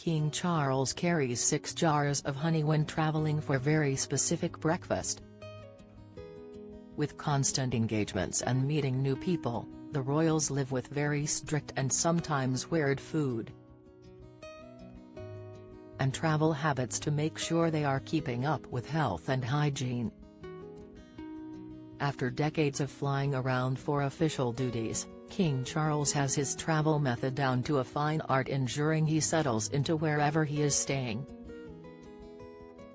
King Charles carries 6 jars of honey when traveling for very specific breakfast. With constant engagements and meeting new people, the royals live with very strict and sometimes weird food and travel habits to make sure they are keeping up with health and hygiene. After decades of flying around for official duties, King Charles has his travel method down to a fine art, ensuring he settles into wherever he is staying.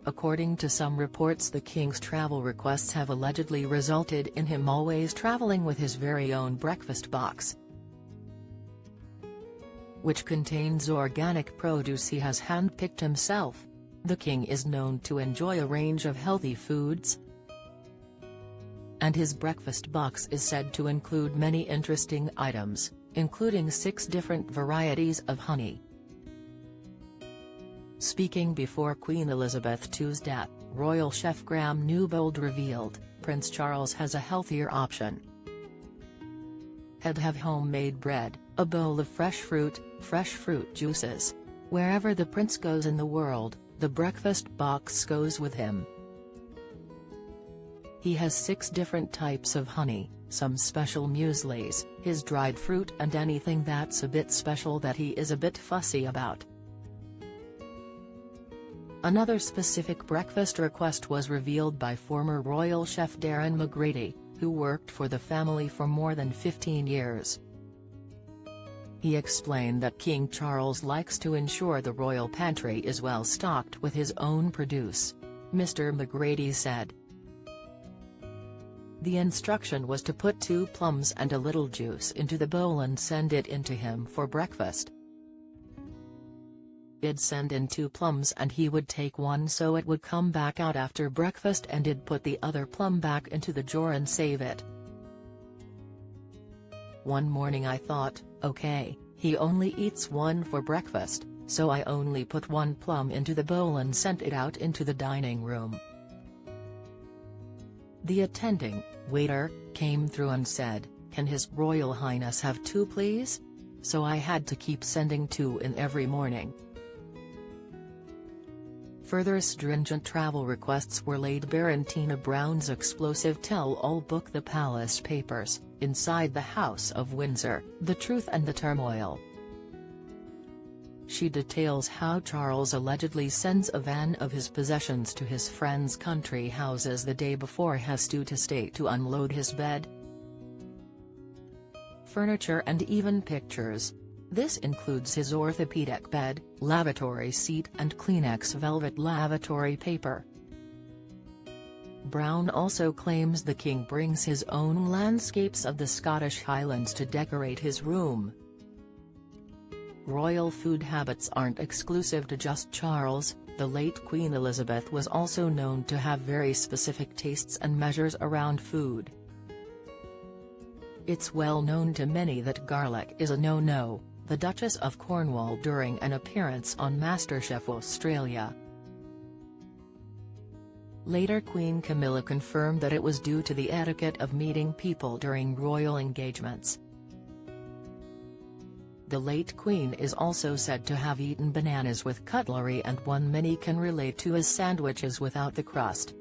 According to some reports, the king's travel requests have allegedly resulted in him always traveling with his very own breakfast box, which contains organic produce he has hand-picked himself. The king is known to enjoy a range of healthy foods, and his breakfast box is said to include many interesting items, including 6 different varieties of honey. Speaking before Queen Elizabeth II's death, royal chef Graham Newbold revealed, Prince Charles has a healthier option. He'd have homemade bread, a bowl of fresh fruit juices. Wherever the prince goes in the world, the breakfast box goes with him. He has 6 different types of honey, some special mueslis, his dried fruit, and anything that's a bit special that he is a bit fussy about. Another specific breakfast request was revealed by former royal chef Darren McGrady, who worked for the family for more than 15 years. He explained that King Charles likes to ensure the royal pantry is well stocked with his own produce. Mr. McGrady said, "The instruction was to put 2 plums and a little juice into the bowl and send it in to him for breakfast. I'd send in 2 plums and he would take one, so it would come back out after breakfast, and I'd put the other plum back into the jar and save it. One morning I thought, okay, he only eats 1 for breakfast, so I only put 1 plum into the bowl and sent it out into the dining room. The attending waiter came through and said, 'Can His Royal Highness have 2 please?' So I had to keep sending 2 in every morning." Further stringent travel requests were laid bare in Tina Brown's explosive tell-all book The Palace Papers, Inside the House of Windsor, The Truth and the Turmoil. She details how Charles allegedly sends a van of his possessions to his friends' country houses the day before he has to stay to unload his bed, furniture and even pictures. This includes his orthopedic bed, lavatory seat and Kleenex velvet lavatory paper. Brown also claims the king brings his own landscapes of the Scottish Highlands to decorate his room. Royal food habits aren't exclusive to just Charles. The late Queen Elizabeth was also known to have very specific tastes and measures around food. It's well known to many that garlic is a no-no. The Duchess of Cornwall during an appearance on MasterChef Australia. Later, Queen Camilla confirmed that it was due to the etiquette of meeting people during royal engagements. The late Queen is also said to have eaten bananas with cutlery and one many can relate to as sandwiches without the crust.